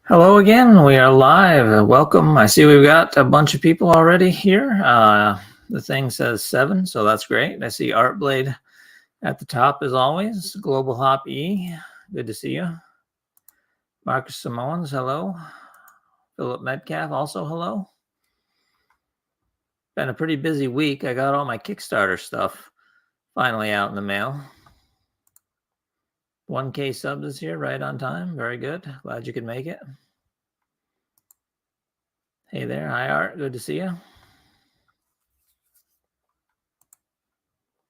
Hello again. We are live. Welcome. I see we've got a bunch of people already here. The thing says 7, so that's great. I see Artblade at the top as always. Global Hop E, good to see you. Marcus Simones, hello. Philip Metcalf, also hello. Been a pretty busy week. I got all my Kickstarter stuff finally out in the mail. 1K subs is here right on time. Very good. Glad you could make it. Hey there. Hi, Art. Good to see you.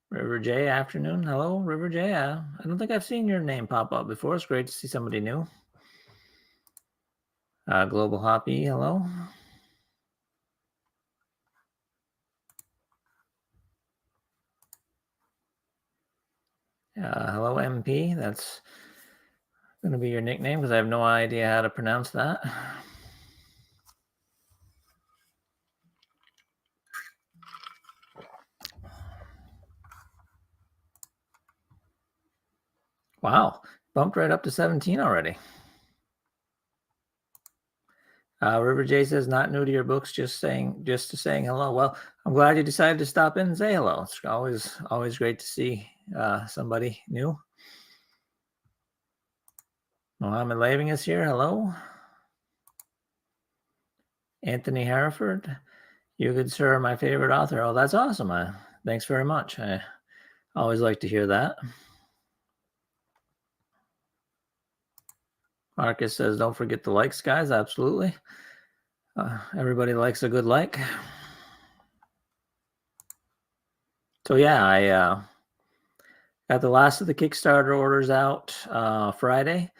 River J, afternoon. Hello, River J. I don't think I've seen your name pop up before. It's great to see somebody new. Global Hoppy, hello. Hello, MP. That's going to be your nickname because I have no idea how to pronounce that. Wow, bumped right up to 17 already. River J says, not new to your books, just saying hello. Well, I'm glad you decided to stop in and say hello. It's always great to see somebody new. Mohammed Laving is here. Hello. Anthony Hereford. You good sir are my favorite author. Oh, that's awesome. Thanks very much. I always like to hear that. Marcus says, don't forget the likes, guys. Absolutely. Everybody likes a good like. So yeah, I got the last of the Kickstarter orders out Friday.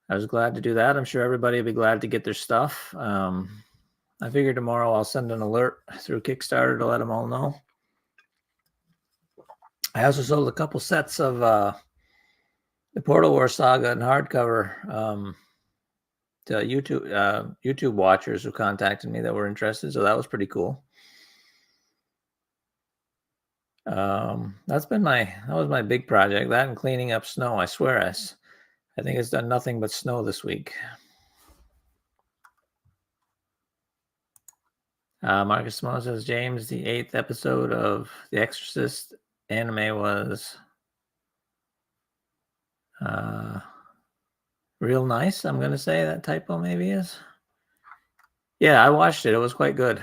I was glad to do that. I'm sure everybody will be glad to get their stuff. I figure tomorrow I'll send an alert through Kickstarter to let them all know. I also sold a couple sets of the Portal War Saga in hardcover to YouTube watchers who contacted me that were interested. So that was pretty cool. That was my big project. That and cleaning up snow. I swear, I think it's done nothing but snow this week. Marcus Simone says, James, the 8th episode of The Exorcist anime was real nice. I'm gonna say that typo maybe is. Yeah, I watched it. It was quite good.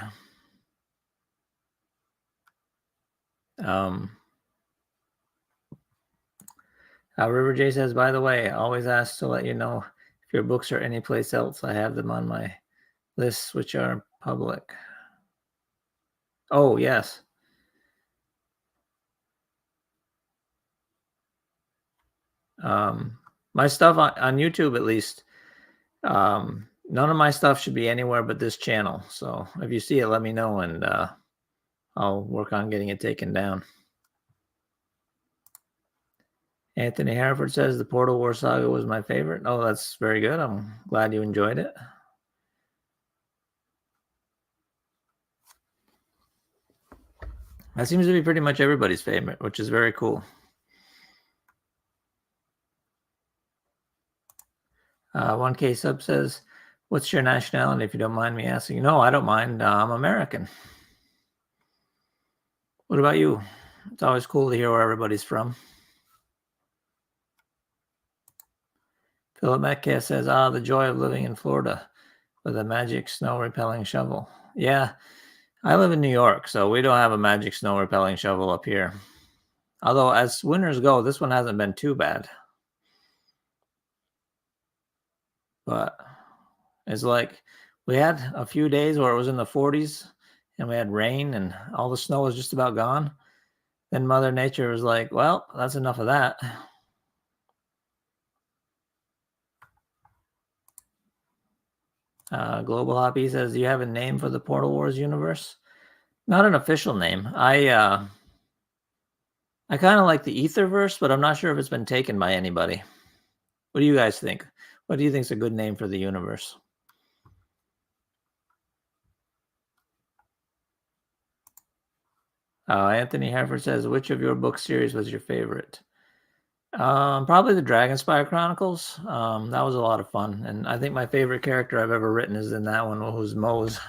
River J says, by the way, always ask to let you know if your books are anyplace else. I have them on my lists, which are public. Oh, yes. My stuff on YouTube, at least, none of my stuff should be anywhere but this channel. So if you see it, let me know, and I'll work on getting it taken down. Anthony Hereford says the Portal War Saga was my favorite. Oh, that's very good. I'm glad you enjoyed it. That seems to be pretty much everybody's favorite, which is very cool. 1K sub says, what's your nationality, if you don't mind me asking? No, I don't mind. I'm American. What about you? It's always cool to hear where everybody's from. Philip Metcalf says, the joy of living in Florida with a magic snow-repelling shovel. Yeah, I live in New York, so we don't have a magic snow-repelling shovel up here. Although, as winters go, this one hasn't been too bad. But it's like we had a few days where it was in the 40s and we had rain and all the snow was just about gone. Then Mother Nature was like, well, that's enough of that. Global Hoppy says, do you have a name for the Portal Wars universe? Not an official name. I kind of like the Etherverse, but I'm not sure if it's been taken by anybody. What do you guys think? What do you think is a good name for the universe? Anthony Hereford says, which of your book series was your favorite? Probably the Dragonspire Chronicles. That was a lot of fun, and I think my favorite character I've ever written is in that one, who's Mose.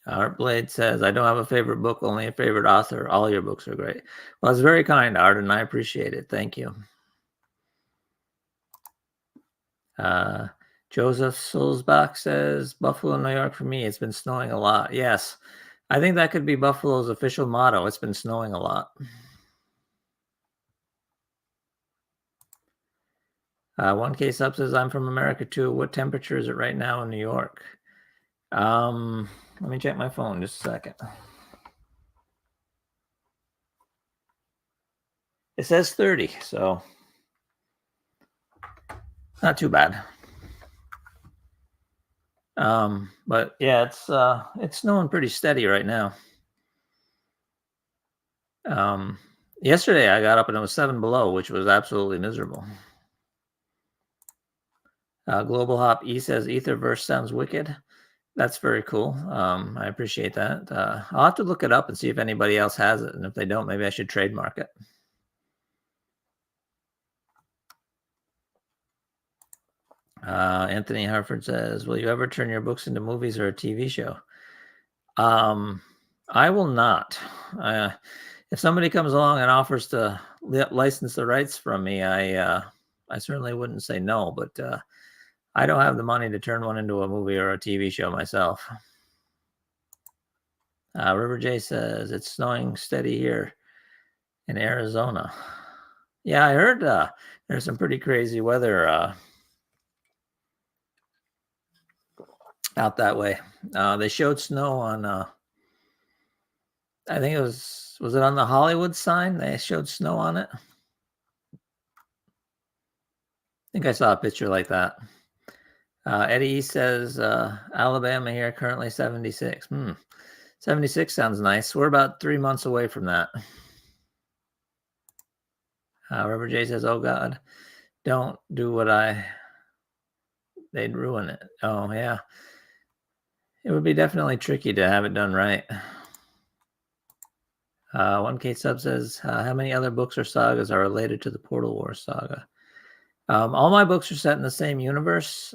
Artblade says, "I don't have a favorite book, only a favorite author. All your books are great." Well, it's very kind, Art, and I appreciate it. Thank you. Joseph Sulzbach says, "Buffalo, New York for me. It's been snowing a lot." Yes, I think that could be Buffalo's official motto. It's been snowing a lot. 1K Sub says, "I'm from America too. What temperature is it right now in New York?" Let me check my phone just a second. It says 30, so not too bad. But yeah, it's snowing pretty steady right now. Yesterday I got up and it was 7 below, which was absolutely miserable. Global Hop E says Etherverse sounds wicked. That's very cool. I appreciate that. I'll have to look it up and see if anybody else has it, and if they don't, maybe I should trademark it. Anthony Harford says, "Will you ever turn your books into movies or a TV show?" I will not. If somebody comes along and offers to license the rights from me, I certainly wouldn't say no. But I don't have the money to turn one into a movie or a TV show myself. River J says, "It's snowing steady here in Arizona." Yeah, I heard there's some pretty crazy weather out that way. They showed snow on, I think it was it on the Hollywood sign? They showed snow on it. I think I saw a picture like that. Eddie East says, Alabama here, currently 76. 76 sounds nice. We're about 3 months away from that. Rubber J says, "Oh God, don't do what they'd ruin it." Oh yeah. It would be definitely tricky to have it done right. 1K Sub says, "How many other books or sagas are related to the Portal Wars saga?" All my books are set in the same universe.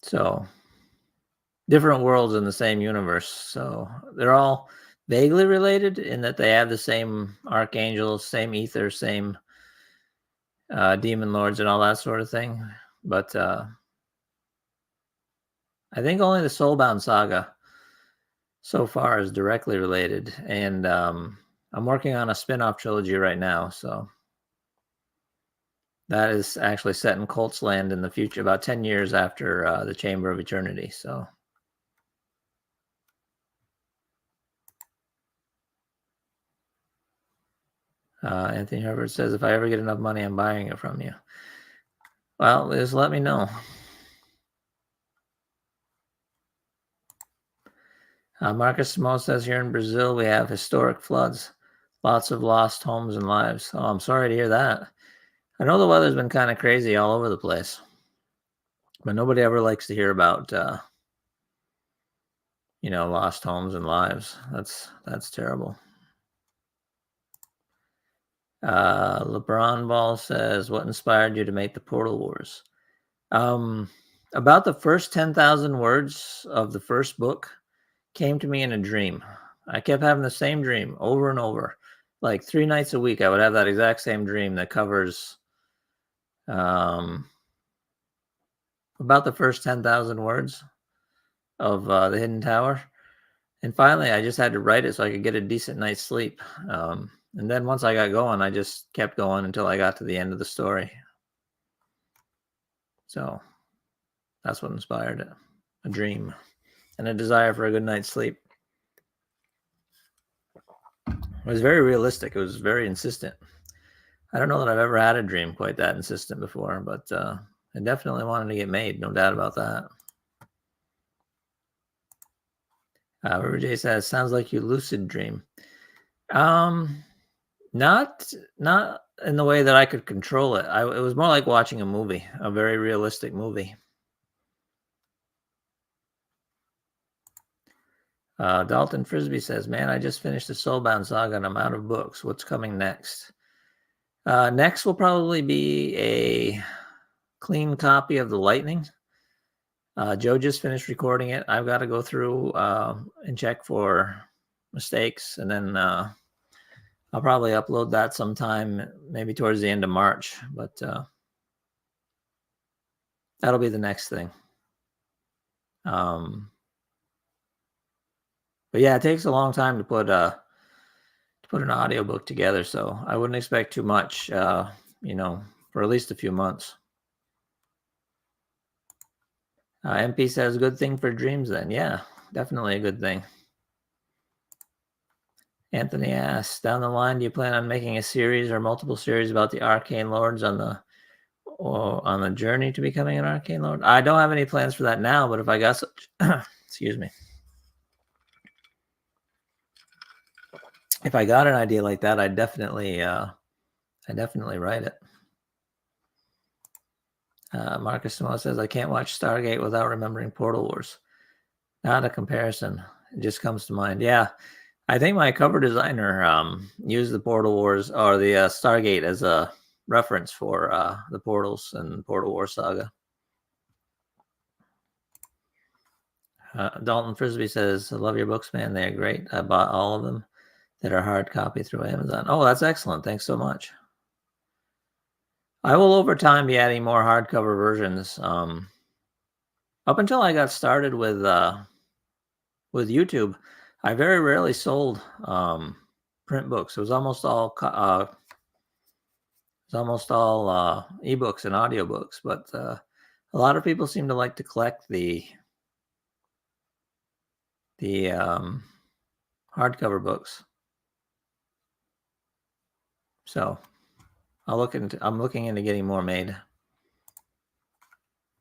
So different worlds in the same universe. So they're all vaguely related in that they have the same archangels, same ether, same demon lords, and all that sort of thing. But I think only the Soulbound saga so far is directly related. And I'm working on a spin-off trilogy right now. So that is actually set in Colt's Land in the future, about 10 years after the Chamber of Eternity. So Anthony Herbert says, "If I ever get enough money, I'm buying it from you." Well, just let me know. Marcus Smo says, "Here in Brazil, we have historic floods, lots of lost homes and lives." Oh, I'm sorry to hear that. I know the weather's been kind of crazy all over the place, but nobody ever likes to hear about, lost homes and lives. That's terrible. LeBron Ball says, "What inspired you to make the Portal Wars?" About the first 10,000 words of the first book came to me in a dream. I kept having the same dream over and over. Like 3 nights a week, I would have that exact same dream that covers about the first 10,000 words of the Hidden Tower. And finally, I just had to write it so I could get a decent night's sleep. And then once I got going, I just kept going until I got to the end of the story. So that's what inspired it. A dream and a desire for a good night's sleep. It was very realistic. It was very insistent. I don't know that I've ever had a dream quite that insistent before, but I definitely wanted to get made. No doubt about that. River J says, "Sounds like you lucid dream." Not in the way that I could control it. It was more like watching a movie, a very realistic movie. Dalton Frisbee says, man, I just finished the Soulbound Saga and I'm out of books. What's coming next? Next will probably be a clean copy of The Lightning. Joe just finished recording it. I've got to go through and check for mistakes, and then I'll probably upload that sometime, maybe towards the end of March, but that'll be the next thing. But yeah, it takes a long time to put an audiobook together, so I wouldn't expect too much, for at least a few months. MP says, good thing for dreams then. Yeah, definitely a good thing. Anthony asks, down the line, do you plan on making a series or multiple series about the arcane lords on the journey to becoming an arcane lord? I don't have any plans for that now, but if I got such, excuse me. If I got an idea like that, I'd definitely write it. Marcus Samo says, I can't watch Stargate without remembering Portal Wars. Not a comparison. It just comes to mind. Yeah. I think my cover designer used the Portal Wars or the Stargate as a reference for the Portals and Portal War Saga. Dalton Frisbee says, I love your books, man. They're great. I bought all of them that are hard copy through Amazon. Oh, that's excellent. Thanks so much. I will over time be adding more hardcover versions. Up until I got started with YouTube, I very rarely sold print books. It was almost all ebooks and audiobooks, but a lot of people seem to like to collect the hardcover books. So I'm looking into getting more made.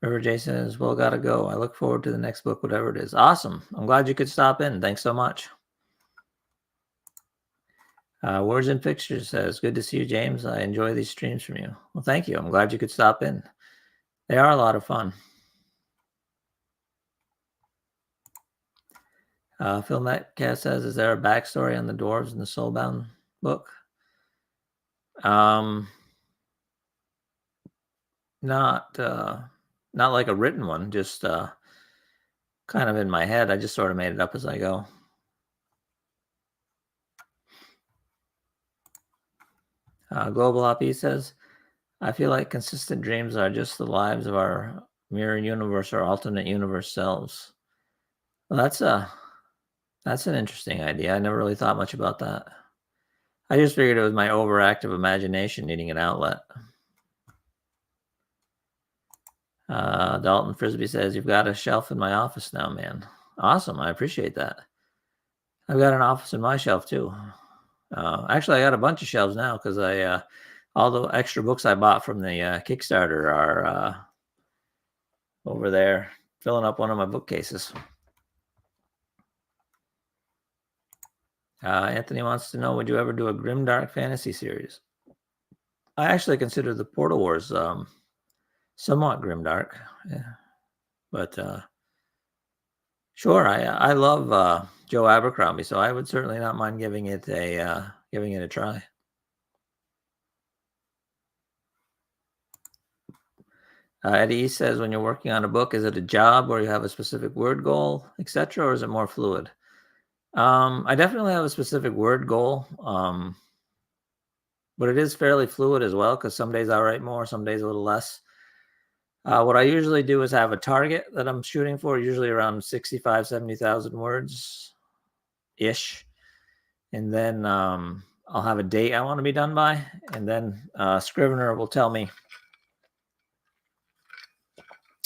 River J says, well, gotta go. I look forward to the next book, whatever it is. Awesome. I'm glad you could stop in. Thanks so much. Words and Pictures says, good to see you, James. I enjoy these streams from you. Well, thank you. I'm glad you could stop in. They are a lot of fun. Phil Metcalf says, is there a backstory on the dwarves in the Soulbound book? Not like a written one, just kind of in my head. I just sort of made it up as I go. Global Op says, I feel like consistent dreams are just the lives of our mirror universe or alternate universe selves. Well, that's an interesting idea. I never really thought much about that. I just figured it was my overactive imagination needing an outlet. Dalton Frisbee says, you've got a shelf in my office now, man. Awesome. I appreciate that. I've got an office in my shelf too. Actually, I got a bunch of shelves now because all the extra books I bought from the Kickstarter are over there filling up one of my bookcases. Anthony wants to know, would you ever do a grimdark fantasy series? I actually consider the Portal Wars somewhat grimdark, yeah. But sure, I love Joe Abercrombie, so I would certainly not mind giving it a try. Eddie East says, when you're working on a book, is it a job or you have a specific word goal, etc., or is it more fluid? I definitely have a specific word goal, but it is fairly fluid as well because some days I write more, some days a little less. What I usually do is have a target that I'm shooting for, usually around 65, 70,000 words-ish. And then I'll have a date I want to be done by. And then Scrivener will tell me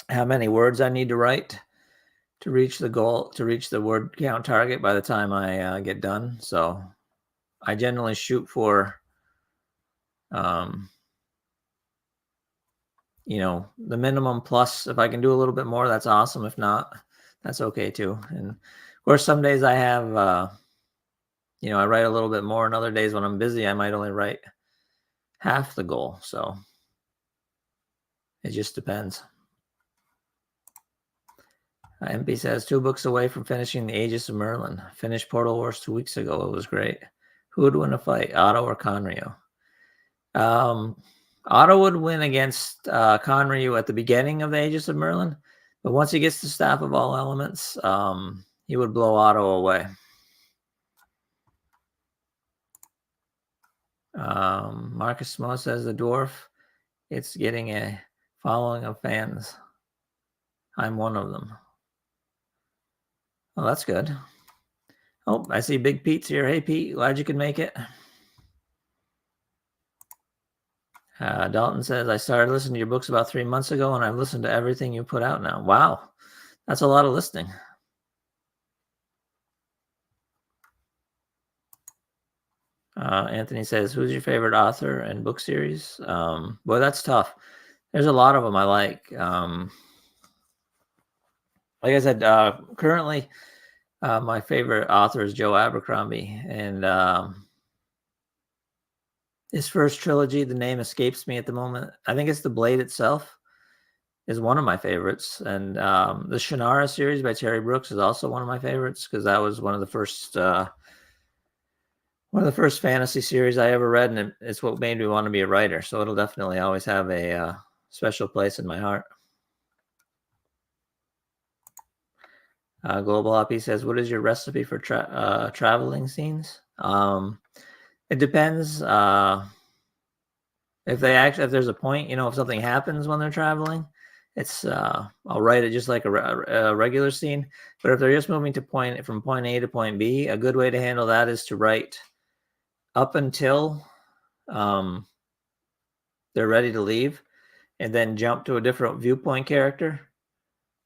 how many words I need to write to reach the goal, to reach the word count target by the time I get done. So I generally shoot for, the minimum plus. If I can do a little bit more, that's awesome. If not, that's okay too. And of course, some days I have, I write a little bit more, and other days when I'm busy, I might only write half the goal. So it just depends. MP says 2 books away from finishing The Aegis of Merlin. Finished Portal Wars 2 weeks ago. It was great. Who would win a fight, Otto or Conryo? Otto would win against Conryu at the beginning of the Aegis of Merlin, but once he gets the Staff of All Elements, he would blow Otto away. Marcus Smo says the dwarf, it's getting a following of fans. I'm one of them. Well, that's good. Oh, I see Big Pete's here. Hey, Pete, glad you could make it. Dalton says, I started listening to your books about 3 months ago, and I've listened to everything you put out now. Wow, that's a lot of listening. Anthony says, who's your favorite author and book series? Boy, that's tough. There's a lot of them I like. Like I said, currently, my favorite author is Joe Abercrombie, and his first trilogy, the name escapes me at the moment. I think it's The Blade itself is one of my favorites, and the Shannara series by Terry Brooks is also one of my favorites because that was one of the first fantasy series I ever read, and it's what made me want to be a writer. So it'll definitely always have a special place in my heart. Global Hoppy says, what is your recipe for traveling scenes? It depends. If there's a point, if something happens when they're traveling, I'll write it just like a regular scene. But if they're just moving from point A to point B, a good way to handle that is to write up until they're ready to leave, and then jump to a different viewpoint character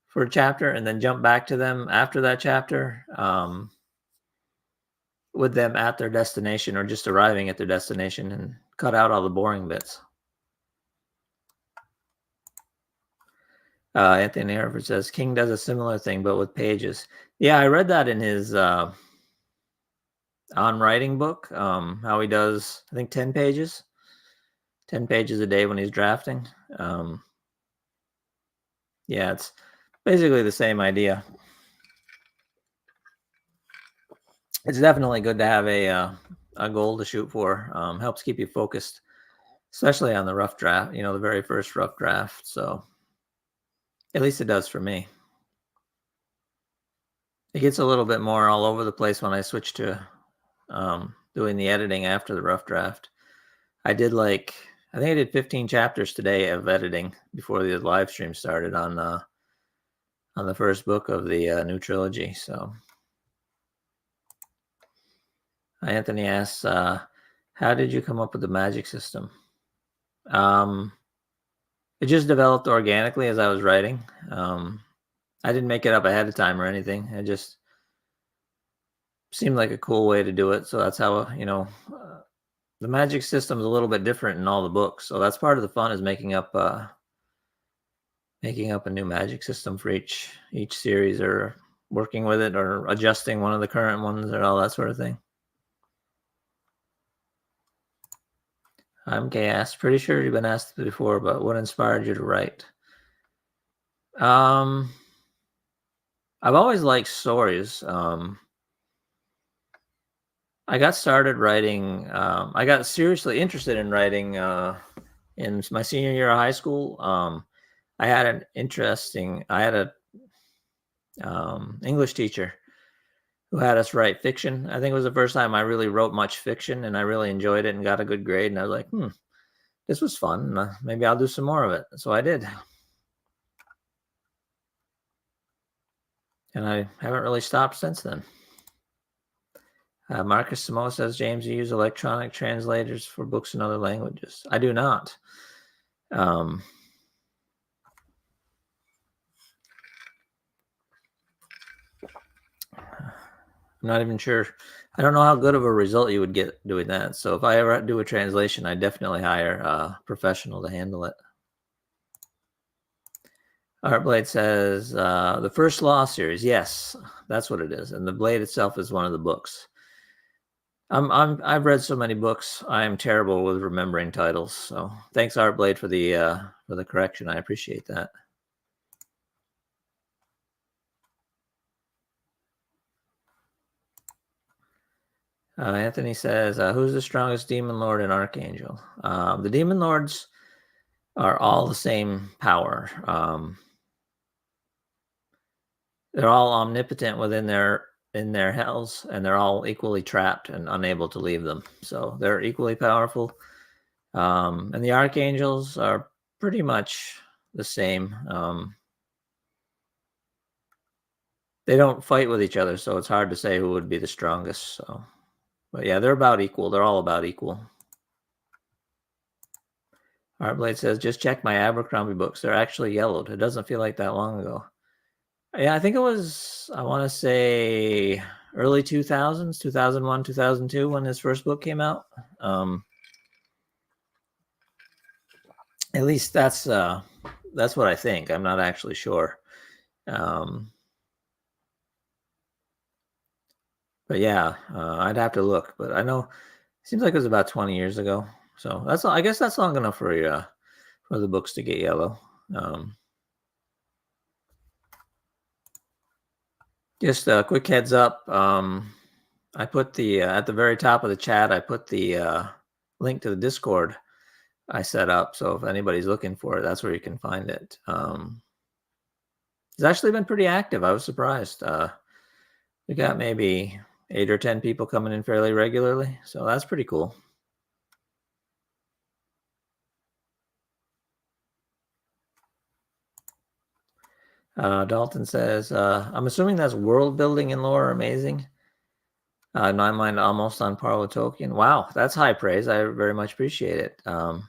for a chapter, and then jump back to them after that chapter with them at their destination or just arriving at their destination, and cut out all the boring bits. Anthony Hereford says, King does a similar thing, but with pages. Yeah, I read that in his on writing book, how he does, I think, 10 pages a day when he's drafting. Yeah, it's basically the same idea. It's definitely good to have a goal to shoot for. Helps keep you focused, especially on the rough draft, the very first rough draft. So at least it does for me. It gets a little bit more all over the place when I switch to doing the editing after the rough draft. I think I did 15 chapters today of editing before the live stream started on the first book of the new trilogy. So Anthony asks, how did you come up with the magic system? It just developed organically as I was writing. I didn't make it up ahead of time or anything. It just seemed like a cool way to do it. So that's how, the magic system is a little bit different in all the books. So that's part of the fun, is making up a new magic system for each series, or working with it, or adjusting one of the current ones, or all that sort of thing. I'm asked, pretty sure you've been asked before, but what inspired you to write? I've always liked stories. I got started writing. I got seriously interested in writing in my senior year of high school. I had an English teacher who had us write fiction. I think it was the first time I really wrote much fiction, and I really enjoyed it and got a good grade. And I was like, this was fun. Maybe I'll do some more of it. So I did. And I haven't really stopped since then. Marcus Samo says, James, you use electronic translators for books in other languages. I do not. I'm not even sure. I don't know how good of a result you would get doing that. So if I ever do a translation, I definitely hire a professional to handle it. Artblade says, the First Law series. Yes, that's what it is. And the Blade itself is one of the books. I've read so many books. I am terrible with remembering titles. So thanks, Artblade, for the correction. I appreciate that. Anthony says, who's the strongest demon lord and archangel? The demon lords are all the same power. They're all omnipotent within their hells, and they're all equally trapped and unable to leave them. So they're equally powerful. And the archangels are pretty much the same. They don't fight with each other, so it's hard to say who would be the strongest. So, but yeah, they're about equal. They're all about equal. Heartblade says, just check my Abercrombie books. They're actually yellowed. It doesn't feel like that long ago. Yeah, I think it was, I want to say early 2000s, 2001, 2002, when his first book came out. At least that's what I think. I'm not actually sure. But yeah, I'd have to look. But I know it seems like it was about 20 years ago. So I guess that's long enough for the books to get yellow. Just a quick heads up. I put the at the very top of the chat. I put the link to the Discord I set up. So if anybody's looking for it, that's where you can find it. It's actually been pretty active. I was surprised. We got maybe 8 or 10 people coming in fairly regularly, so that's pretty cool. Dalton says, I'm assuming that's world building and lore amazing. In my mind, almost on par with Tolkien. Wow, that's high praise. I very much appreciate it. I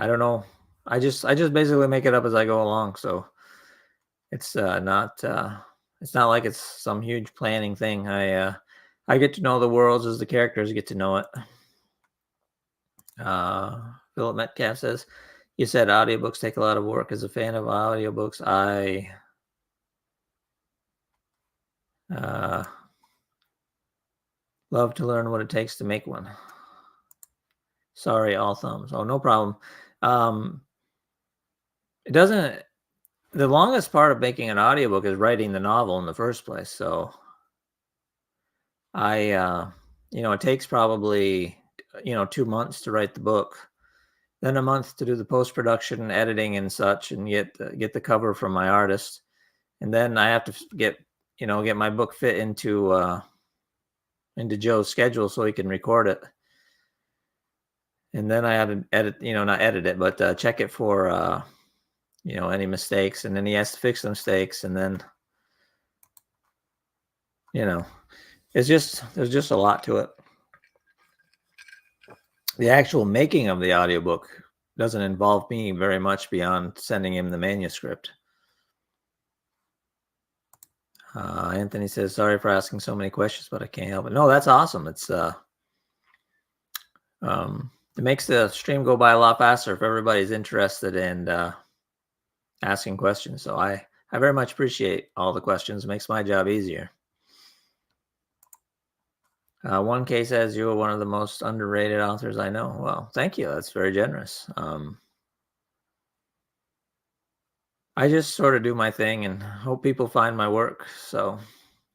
don't know. I just basically make it up as I go along. So it's not like it's some huge planning thing. I get to know the worlds as the characters get to know it. Philip Metcalf says, you said audiobooks take a lot of work. As a fan of audiobooks, I love to learn what it takes to make one. Sorry, all thumbs. Oh, no problem. It doesn't. The longest part of making an audiobook is writing the novel in the first place. So it takes probably 2 months to write the book, then a month to do the post-production, editing, and such, and get the cover from my artist, and then I have to get my book fit into Joe's schedule so he can record it, and then I had to edit, not edit it, but check it for any mistakes, and then he has to fix the mistakes, and then there's just a lot to it. The actual making of the audiobook doesn't involve me very much beyond sending him the manuscript. Anthony says, sorry for asking so many questions, but I can't help it. No, that's awesome. It's it makes the stream go by a lot faster if everybody's interested in asking questions. So I very much appreciate all the questions. It makes my job easier. 1K says, you are one of the most underrated authors I know. Well, thank you. That's very generous. I just sort of do my thing and hope people find my work. So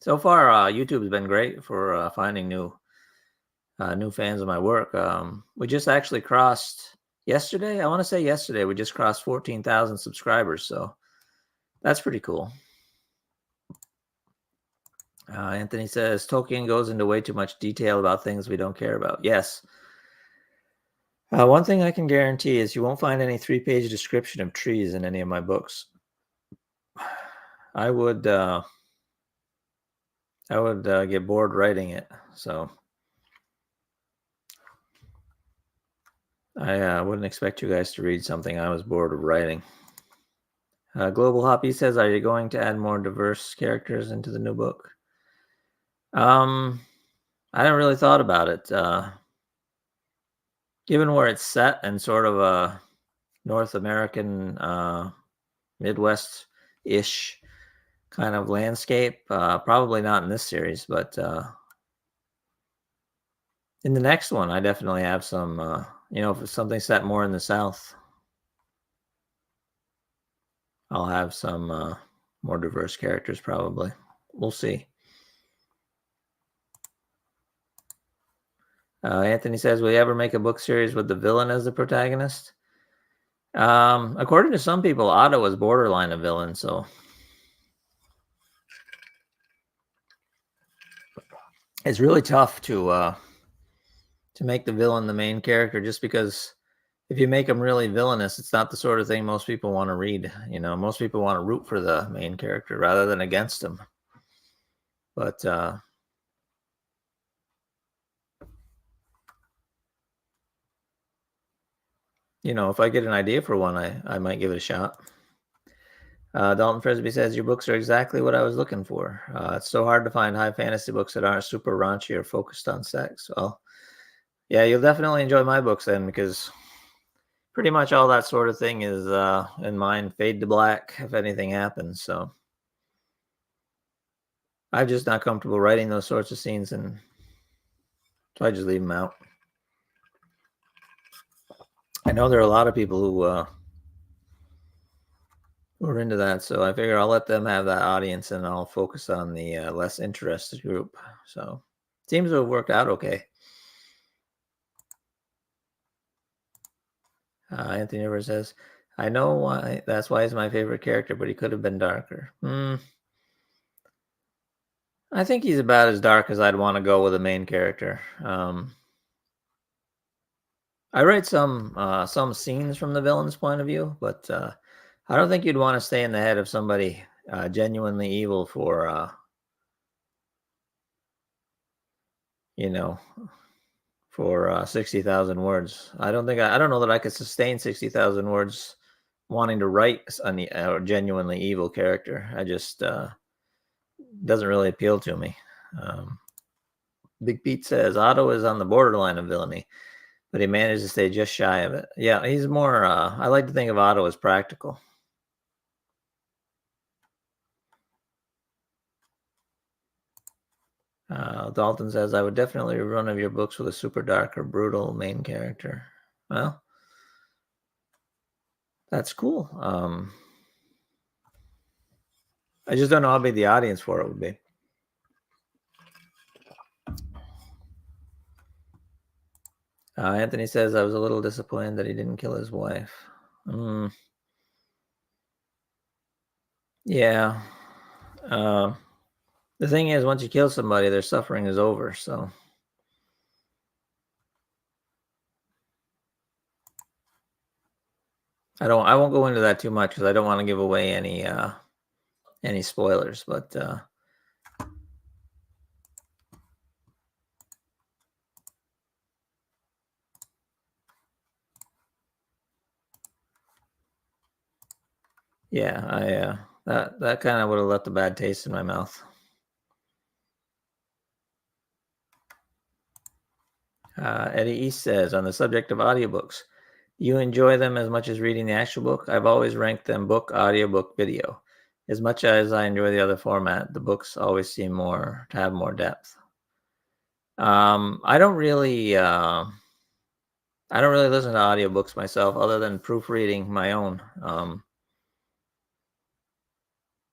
far, YouTube has been great for finding new fans of my work. We just actually crossed yesterday. I want to say yesterday we just crossed 14,000 subscribers. So that's pretty cool. Anthony says, Tolkien goes into way too much detail about things we don't care about. Yes. One thing I can guarantee is you won't find any 3-page description of trees in any of my books. I would get bored writing it. So I wouldn't expect you guys to read something I was bored of writing. Global Hoppy says, are you going to add more diverse characters into the new book? I haven't really thought about it. Given where it's set and sort of a North American, Midwest-ish kind of landscape, probably not in this series, but in the next one, I definitely have some, if it's something set more in the South. I'll have some more diverse characters probably. We'll see. Anthony says, will you ever make a book series with the villain as the protagonist? According to some people, Otto is borderline a villain, so it's really tough to make the villain the main character, just because if you make him really villainous, it's not the sort of thing most people want to read. You know, most people want to root for the main character rather than against him. But you know, if I get an idea for one, I might give it a shot. Dalton Frisbee says, your books are exactly what I was looking for. It's so hard to find high fantasy books that aren't super raunchy or focused on sex. Well, yeah, you'll definitely enjoy my books then, because pretty much all that sort of thing is in mine fade to black if anything happens. So I'm just not comfortable writing those sorts of scenes, and so I just leave them out. I know there are a lot of people who are into that, so I figure I'll let them have that audience, and I'll focus on the less interested group. So seems to have worked out okay. Anthony Rivers says, I know why. That's why he's my favorite character, but he could have been darker. I think he's about as dark as I'd want to go with a main character. I write some scenes from the villain's point of view, but I don't think you'd want to stay in the head of somebody genuinely evil for you know, for 60,000 words. I don't know that I could sustain 60,000 words wanting to write a genuinely evil character. I just doesn't really appeal to me. Big Pete says Otto is on the borderline of villainy, but he managed to stay just shy of it. Yeah, he's more. I like to think of Otto as practical. Dalton says, I would definitely read one of your books with a super dark or brutal main character. Well, that's cool. I just don't know how big the audience for it would be. Anthony says, I was a little disappointed that he didn't kill his wife. Yeah. The thing is, once you kill somebody, their suffering is over. So I won't go into that too much because I don't want to give away any spoilers. But yeah, that kind of would have left a bad taste in my mouth. Eddie East says, on the subject of audiobooks, you enjoy them as much as reading the actual book? I've always ranked them book, audiobook, video. As much as I enjoy the other format, the books always seem to have more depth. I don't really listen to audiobooks myself other than proofreading my own.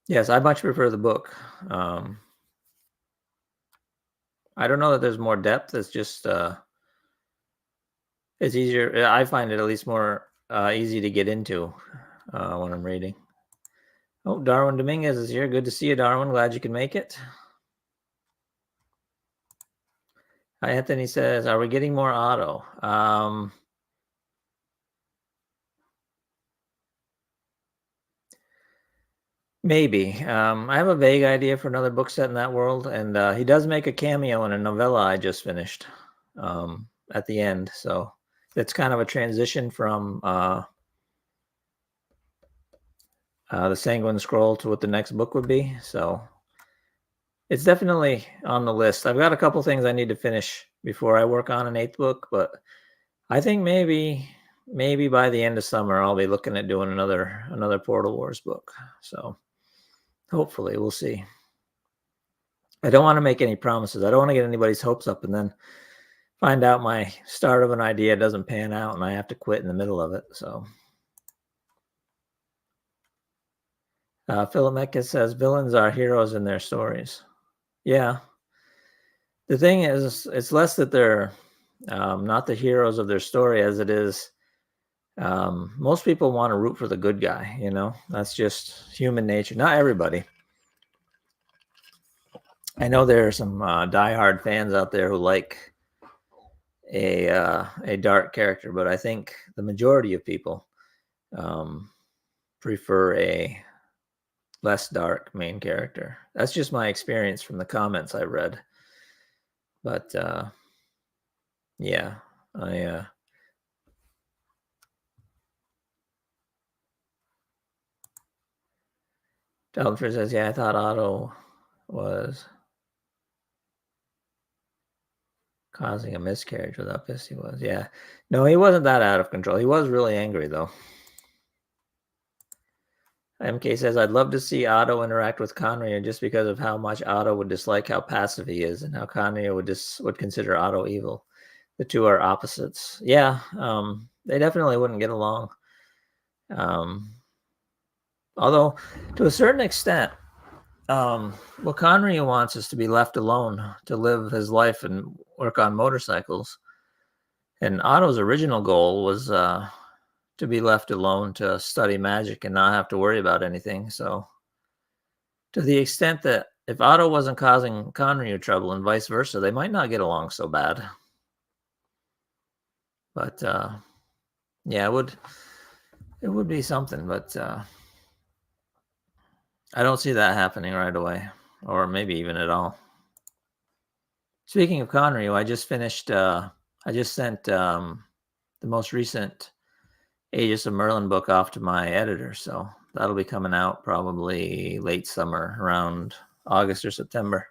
Yes, I much prefer the book. I don't know that there's more depth. It's just it's easier. I find it at least more easy to get into when I'm reading. Oh, Darwin Dominguez is here. Good to see you, Darwin. Glad you can make it. Anthony says, are we getting more Otto? Maybe. I have a vague idea for another book set in that world, and he does make a cameo in a novella I just finished at the end. So it's kind of a transition from the Sanguine Scroll to what the next book would be. So it's definitely on the list. I've got a couple things I need to finish before I work on an eighth book, but I think maybe by the end of summer I'll be looking at doing another Portal Wars book. So hopefully, we'll see. I don't want to make any promises. I don't want to get anybody's hopes up and then find out my start of an idea doesn't pan out and I have to quit in the middle of it. So Philomecha says villains are heroes in their stories. Yeah. The thing is, it's less that they're not the heroes of their story as it is. Most people want to root for the good guy, that's just human nature. Not everybody. I know there are some diehard fans out there who like a dark character, but I think the majority of people um, prefer a less dark main character. That's just my experience from the comments I read. But yeah, I Delphin says, yeah, I thought Otto was causing a miscarriage with how pissed he was. Yeah. No, he wasn't that out of control. He was really angry, though. MK says, I'd love to see Otto interact with Conrier just because of how much Otto would dislike how passive he is and how Conrier would consider Otto evil. The two are opposites. Yeah, they definitely wouldn't get along. Although, to a certain extent, what Conrier wants is to be left alone to live his life and work on motorcycles. And Otto's original goal was to be left alone to study magic and not have to worry about anything. So, to the extent that if Otto wasn't causing Conryu trouble and vice versa, they might not get along so bad. But yeah, it would be something. But I don't see that happening right away, or maybe even at all. Speaking of Conryu, I just finished. I just sent the most recent Aegis of Merlin book off to my editor, so that'll be coming out probably late summer, around August or September.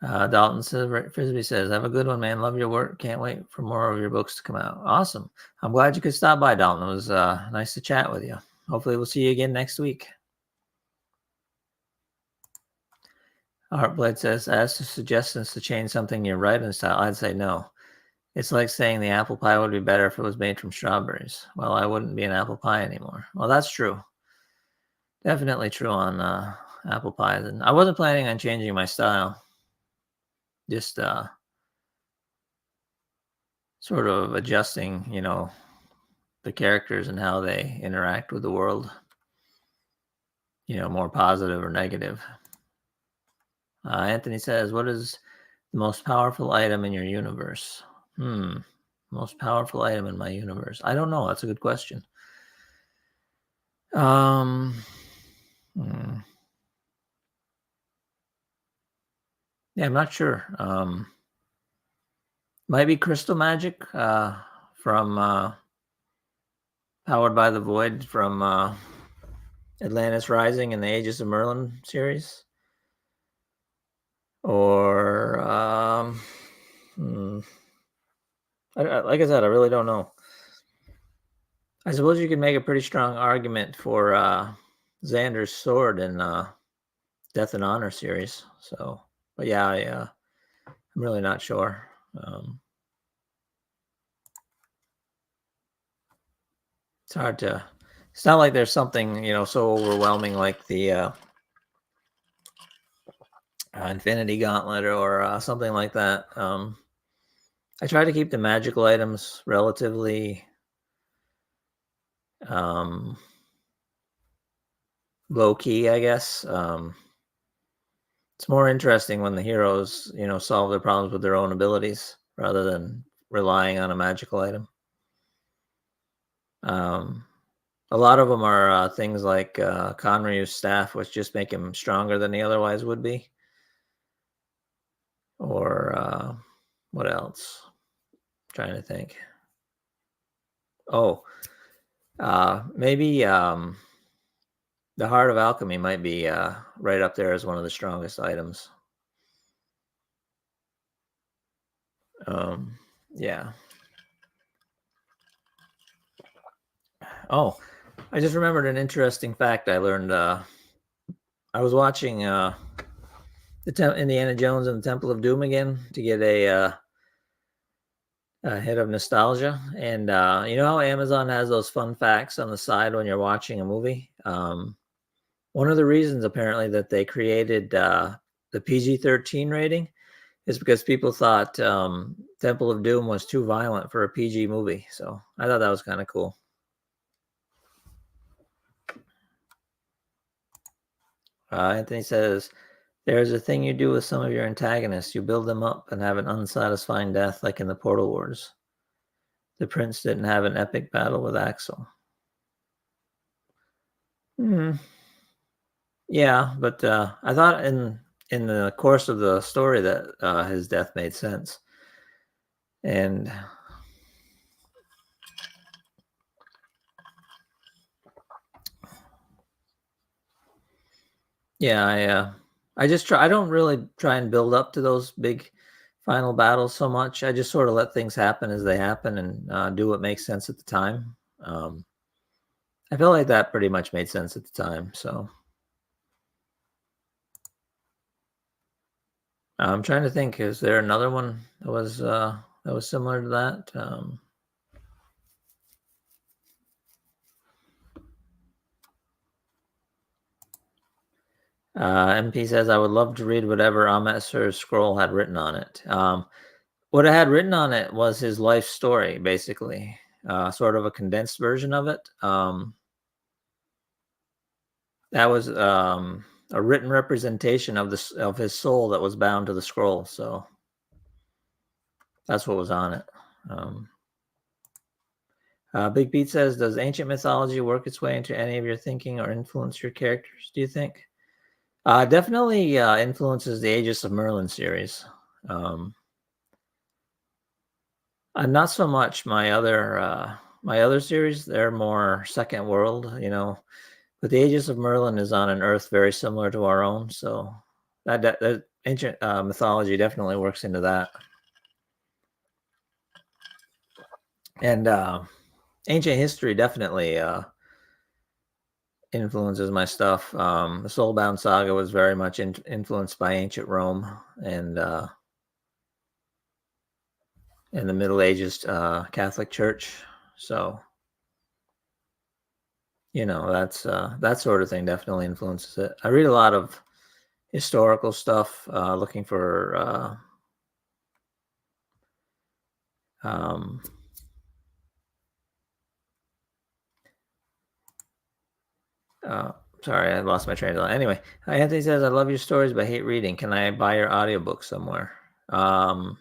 Dalton says, Frisbee says, have a good one, man. Love your work. Can't wait for more of your books to come out. Awesome. I'm glad you could stop by, Dalton. It was nice to chat with you. Hopefully we'll see you again next week. Heartblade says, as to suggestions to change something in your writing style, I'd say no. It's like saying the apple pie would be better if it was made from strawberries. Well, I wouldn't be an apple pie anymore. Well, that's true. Definitely true on apple pies. And I wasn't planning on changing my style. Just sort of adjusting, the characters and how they interact with the world, more positive or negative. Anthony says, what is the most powerful item in your universe? Most powerful item in my universe. I don't know. That's a good question. Yeah, I'm not sure. Might be crystal magic from Powered by the Void from Atlantis Rising and the Aegis of Merlin series. Or like I said, I really don't know. I suppose you could make a pretty strong argument for Xander's sword in Death and Honor series. So, but yeah, I'm really not sure. It's hard to. It's not like there's something so overwhelming like the Infinity Gauntlet or something like that. I try to keep the magical items relatively low key, I guess. It's more interesting when the heroes, solve their problems with their own abilities rather than relying on a magical item. A lot of them are things like Conryu's staff, which just make him stronger than he otherwise would be. Or what else? I'm trying to think. Oh, maybe the Heart of Alchemy might be right up there as one of the strongest items. Yeah. Oh, I just remembered an interesting fact I learned. I was watching Indiana Jones and the Temple of Doom again to get a hit of nostalgia. And you know how Amazon has those fun facts on the side when you're watching a movie? One of the reasons apparently that they created the PG-13 rating is because people thought Temple of Doom was too violent for a PG movie. So I thought that was kind of cool. Anthony says, there's a thing you do with some of your antagonists. You build them up and have an unsatisfying death, like in the Portal Wars. The prince didn't have an epic battle with Axel. Hmm. Yeah, but I thought in the course of the story that his death made sense. And yeah, I just try. I don't really try and build up to those big final battles so much. I just sort of let things happen as they happen and do what makes sense at the time. I feel like that pretty much made sense at the time. So I'm trying to think. Is there another one that was similar to that? MP says, I would love to read whatever Ahmet Sir's scroll had written on it. What it had written on it was his life story, basically, sort of a condensed version of it. That was a written representation of of his soul that was bound to the scroll. So that's what was on it. Big Pete says, does ancient mythology work its way into any of your thinking or influence your characters, do you think? Definitely influences the Aegis of Merlin series. Not so much my other series. They're more second world, you know. But the Aegis of Merlin is on an Earth very similar to our own, so that ancient mythology definitely works into that. And ancient history definitely influences my stuff. The Soulbound Saga was very much influenced by ancient Rome and the Middle Ages Catholic Church. So you know that's that sort of thing definitely influences it. I read a lot of historical stuff, looking for um, sorry, I lost my train of thought. Anyway, Anthony says, I love your stories, but I hate reading. Can I buy your audiobook somewhere? Yeah,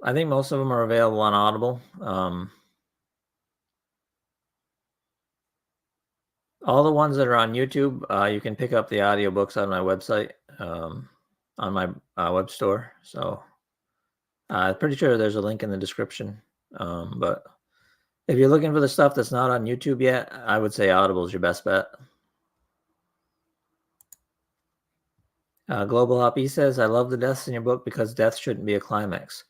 I think most of them are available on Audible. All the ones that are on YouTube, you can pick up the audiobooks on my website, on my web store. So I'm pretty sure there's a link in the description. But if you're looking for the stuff that's not on YouTube yet, I would say Audible is your best bet. Global Hop E says, I love the deaths in your book because death shouldn't be a climax.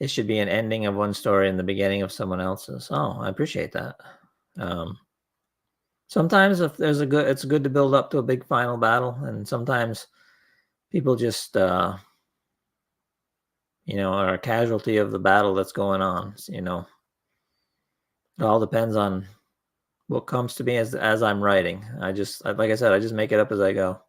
It should be an ending of one story and the beginning of someone else's. Oh, I appreciate that. Sometimes if there's it's good to build up to a big final battle, and sometimes people just, you know, are a casualty of the battle that's going on. You know, it all depends on what comes to me as I'm writing. Like I said, I just make it up as I go.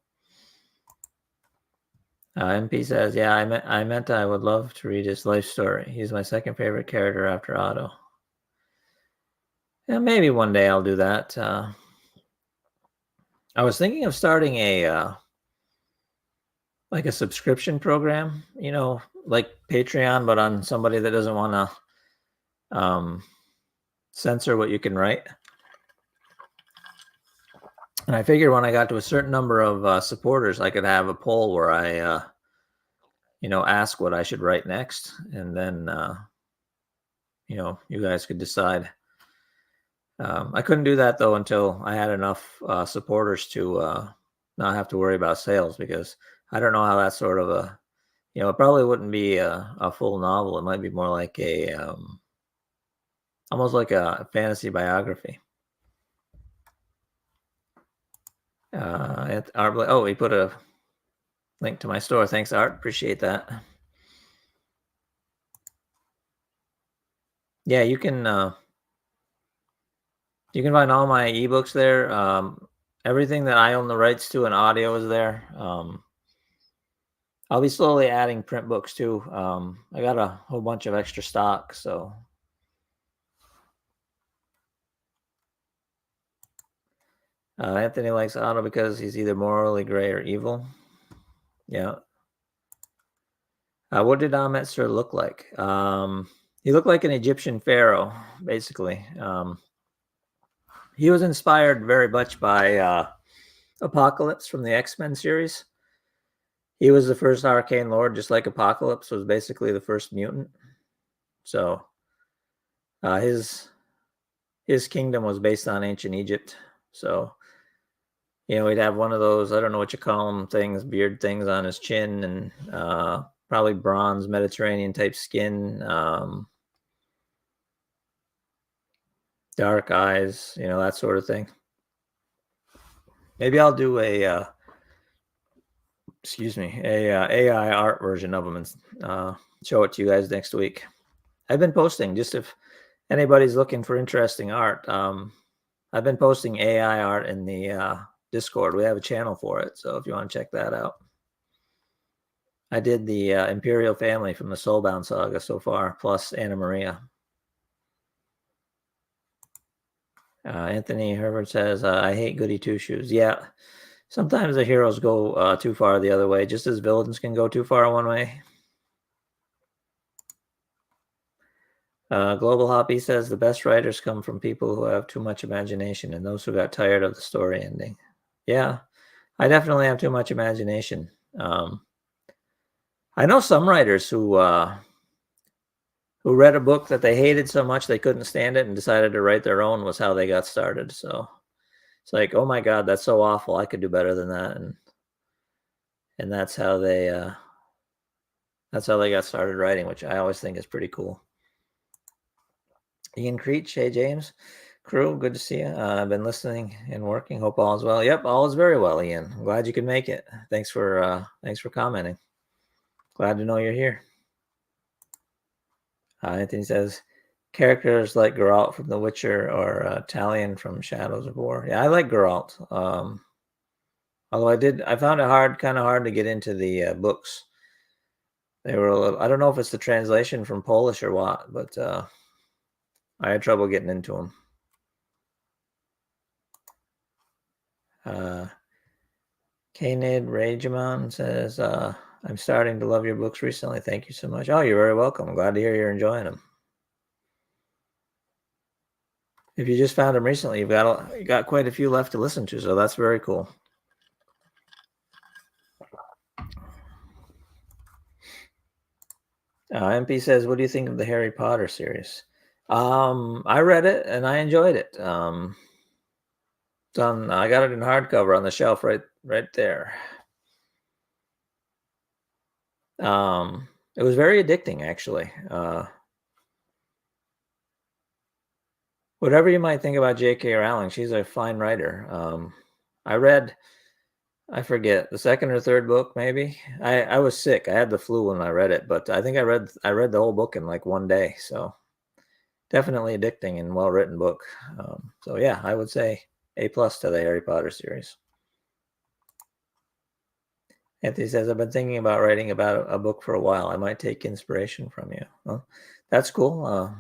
MP says, yeah, I meant I would love to read his life story. He's my second favorite character after Otto. Yeah, maybe one day I'll do that. I was thinking of starting a like a subscription program, you know, like Patreon, but on somebody that doesn't want to censor what you can write. And I figured when I got to a certain number of supporters, I could have a poll where I, you know, ask what I should write next, and then, you know, you guys could decide. I couldn't do that though until I had enough supporters to not have to worry about sales, because I don't know how that sort of a, you know, it probably wouldn't be a full novel. It might be more like a almost like a fantasy biography. Art, oh, he put a link to my store. Thanks, Art. Appreciate that. Yeah, you can find all my ebooks there. Everything that I own the rights to in audio is there. I'll be slowly adding print books too. I got a whole bunch of extra stock, so Anthony likes Otto because he's either morally gray or evil. Yeah. What did Ahmet look like? He looked like an Egyptian pharaoh, basically. He was inspired very much by Apocalypse from the X-Men series. He was the first Arcane Lord, just like Apocalypse was basically the first mutant. So his kingdom was based on ancient Egypt. So we'd have one of those, I don't know what you call them, things, beard things on his chin, and probably bronze Mediterranean type skin, dark eyes, that sort of thing. Maybe I'll do a AI art version of them and show it to you guys next week. I've been posting, just if anybody's looking for interesting art. I've been posting AI art in the Discord. We have a channel for it, so if you want to check that out. I did the Imperial family from the Soulbound saga so far, plus Anna Maria. Anthony Herbert says, I hate goody two-shoes. Yeah, sometimes the heroes go too far the other way, just as villains can go too far one way. Global Hoppy says, the best writers come from people who have too much imagination and those who got tired of the story ending. Yeah, I definitely have too much imagination. I know some writers who read a book that they hated so much they couldn't stand it and decided to write their own, was how they got started. So it's like, oh my God, that's so awful. I could do better than that. And that's how they got started writing, which I always think is pretty cool. Ian Creech, hey James. Crew, good to see you. I've been listening and working. Hope all is well. Yep, all is very well, Ian. I'm glad you could make it. Thanks for commenting. Glad to know you're here. Anthony says, characters like Geralt from The Witcher or Talion from Shadows of War. Yeah, I like Geralt. Although I found it kind of hard to get into the books. They were a little, I don't know if it's the translation from Polish or what, but I had trouble getting into them. Kanid Ragemon says, I'm starting to love your books recently. Thank you so much. Oh, you're very welcome. I'm glad to hear you're enjoying them. If you just found them recently, you got quite a few left to listen to, so that's very cool. MP says, what do you think of the Harry Potter series? I read it and I enjoyed it. I got it in hardcover on the shelf right there. It was very addicting, actually. Whatever you might think about J.K. Rowling, she's a fine writer. I forget, the second or third book, maybe. I was sick. I had the flu when I read it, but I think I read the whole book in like one day. So definitely addicting and well-written book. So yeah, I would say A+ to the Harry Potter series. Anthony says, I've been thinking about writing about a book for a while. I might take inspiration from you. Well, that's cool.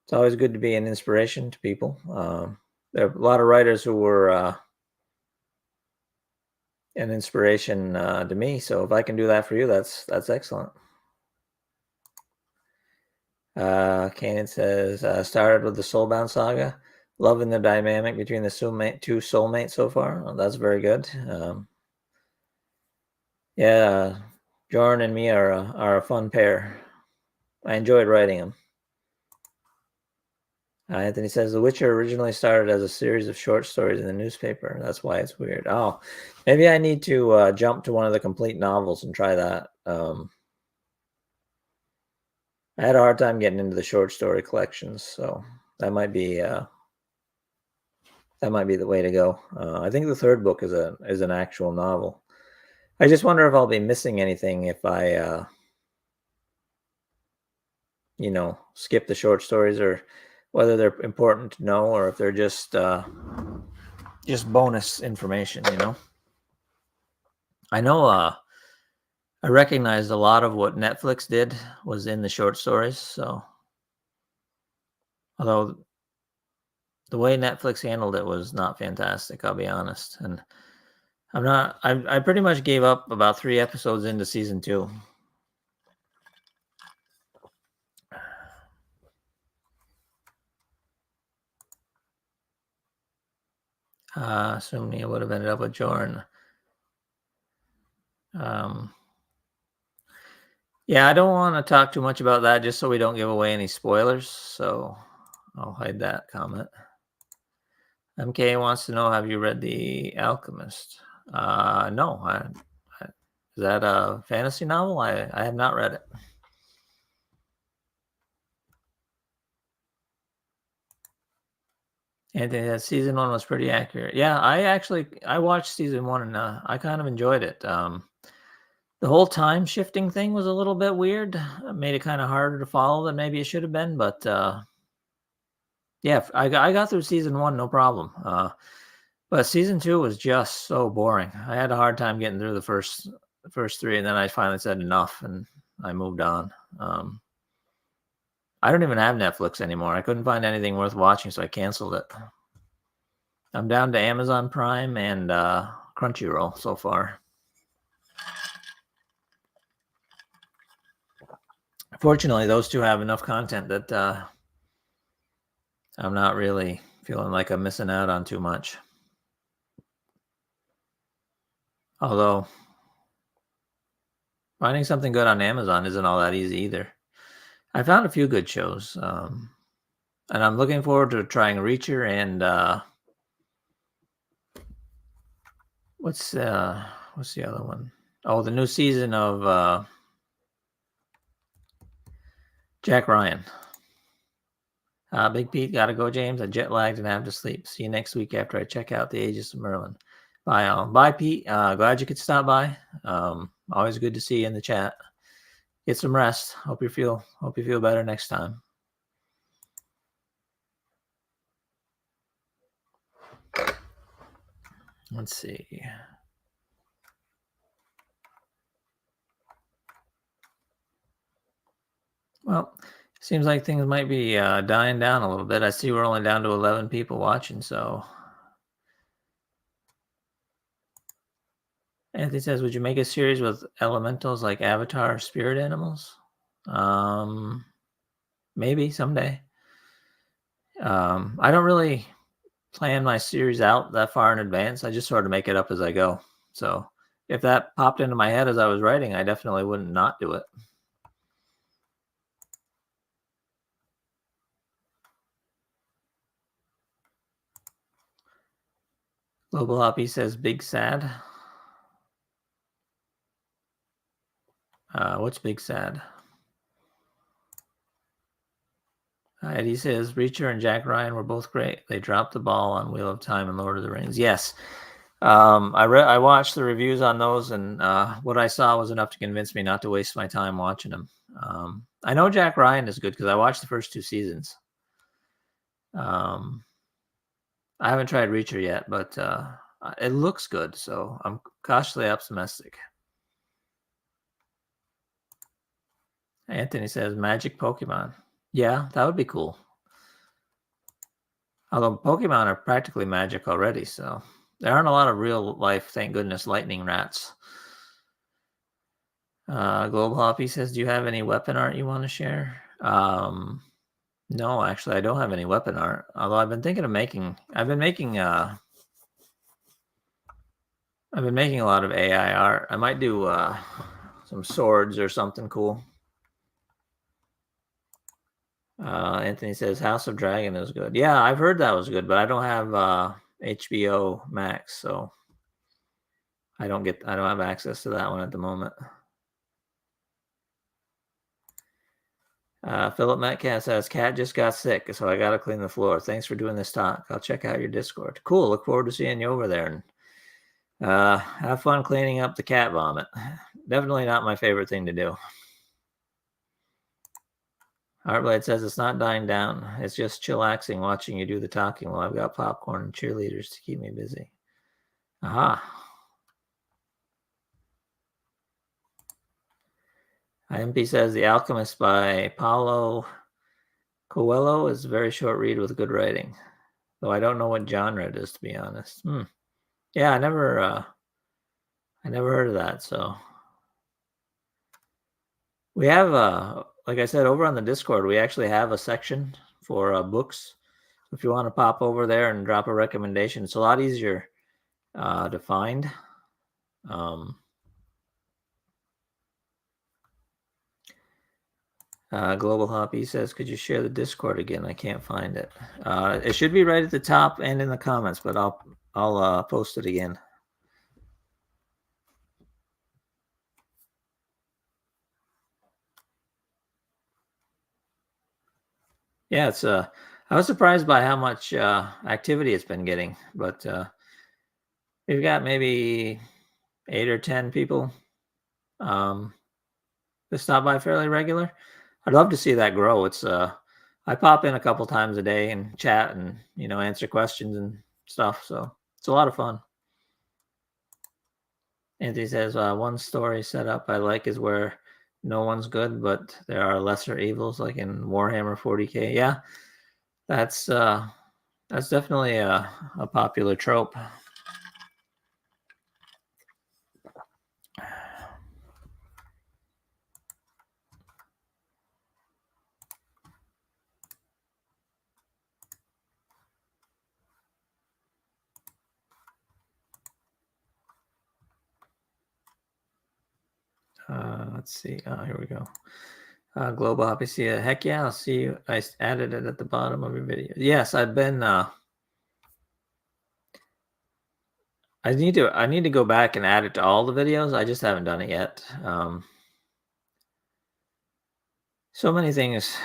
It's always good to be an inspiration to people. There are a lot of writers who were an inspiration to me. So if I can do that for you, that's excellent. Kanan says, started with the Soulbound saga. Loving the dynamic between the two soulmates so far. Well, that's very good. Yeah, Jordan and me are a fun pair. I enjoyed writing them. Anthony says, The Witcher originally started as a series of short stories in the newspaper. That's why it's weird. Oh, maybe I need to jump to one of the complete novels and try that. I had a hard time getting into the short story collections, so that might be the way to go. I think the third book is an actual novel. I just wonder if I'll be missing anything if I skip the short stories, or whether they're important to know, or if they're just bonus information. I know. I recognized a lot of what Netflix did was in the short stories. So, although the way Netflix handled it was not fantastic, I'll be honest. And I'm not. I pretty much gave up about 3 episodes into season 2. Assuming it would have ended up with Jorn. Yeah, I don't want to talk too much about that, just so we don't give away any spoilers. So I'll hide that comment. MK wants to know, have you read The Alchemist? No. Is that a fantasy novel? I have not read it. Anthony, that season 1 was pretty accurate. Yeah, I watched season 1 and I kind of enjoyed it. The whole time shifting thing was a little bit weird. It made it kind of harder to follow than maybe it should have been, but yeah, I got through season 1 no problem. But season 2 was just so boring. I had a hard time getting through the first 3, and then I finally said enough, and I moved on. I don't even have Netflix anymore. I couldn't find anything worth watching, so I canceled it. I'm down to Amazon Prime and Crunchyroll so far. Fortunately, those two have enough content that I'm not really feeling like I'm missing out on too much. Although, finding something good on Amazon isn't all that easy either. I found a few good shows, and I'm looking forward to trying Reacher and what's the other one? Oh, the new season of Jack Ryan. Big Pete, gotta go, James. I jet lagged and have to sleep. See you next week after I check out The Aegis of Merlin. Bye, bye, Pete. Glad you could stop by. Always good to see you in the chat. Get some rest. Hope you feel better next time. Let's see. Well, seems like things might be dying down a little bit. I see we're only down to 11 people watching, so. Anthony says, would you make a series with elementals like Avatar spirit animals? Maybe someday. I don't really plan my series out that far in advance. I just sort of make it up as I go. So if that popped into my head as I was writing, I definitely wouldn't not do it. Global Hoppy says, Big Sad. What's Big Sad? Eddie says, Reacher and Jack Ryan were both great. They dropped the ball on Wheel of Time and Lord of the Rings. Yes. I watched the reviews on those, and what I saw was enough to convince me not to waste my time watching them. I know Jack Ryan is good because I watched the first 2 seasons. I haven't tried Reacher yet, but it looks good, so I'm cautiously optimistic. Anthony says, Magic Pokemon. Yeah, that would be cool. Although Pokemon are practically magic already, so there aren't a lot of real life, thank goodness, lightning rats. Global Hoppy says, do you have any weapon art you want to share? No, actually, I don't have any weapon art. Although I've been thinking of making. I've been making a lot of AI art. I might do some swords or something cool. Anthony says House of Dragon is good. Yeah, I've heard that was good, but I don't have HBO Max, so I don't have access to that one at the moment. Philip Metcalf says, Cat just got sick, so I got to clean the floor. Thanks for doing this talk. I'll check out your Discord. Cool. Look forward to seeing you over there. And have fun cleaning up the cat vomit. Definitely not my favorite thing to do. Artblade says it's not dying down. It's just chillaxing watching you do the talking while I've got popcorn and cheerleaders to keep me busy. Aha. IMP says The Alchemist by Paulo Coelho is a very short read with good writing. Though I don't know what genre it is, to be honest. Yeah, I never heard of that. So we have, like I said, over on the Discord, we actually have a section for books. If you want to pop over there and drop a recommendation, it's a lot easier to find. Global Hoppy says, could you share the Discord again? I can't find it. It should be right at the top and in the comments, but I'll post it again. Yeah, it's I was surprised by how much activity it's been getting, but we've got maybe 8 or 10 people that stop by fairly regular. I'd love to see that grow. It's I pop in a couple times a day and chat and answer questions and stuff. So it's a lot of fun. Anthony says one story setup I like is where no one's good, but there are lesser evils, like in Warhammer 40K. Yeah, that's definitely a popular trope. Let's see. Here we go. Global Hoppy, heck yeah, I'll see you. I added it at the bottom of your video. Yes, I've been. I need to go back and add it to all the videos. I just haven't done it yet. So many things.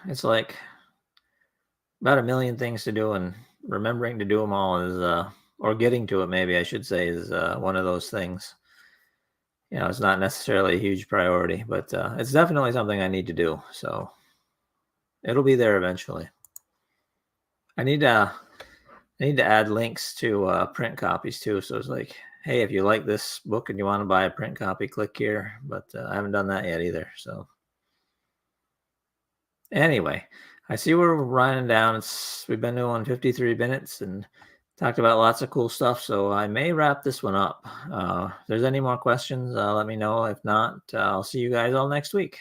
It's like about a million things to do, and remembering to do them all is, or getting to it, maybe I should say, is one of those things. It's not necessarily a huge priority, but it's definitely something I need to do. So it'll be there eventually. I need to add links to print copies too. So it's like, hey, if you like this book and you want to buy a print copy, click here. But I haven't done that yet either. So anyway, I see we're running down. We've been doing 53 minutes and talked about lots of cool stuff. So I may wrap this one up. If there's any more questions, let me know. If not, I'll see you guys all next week.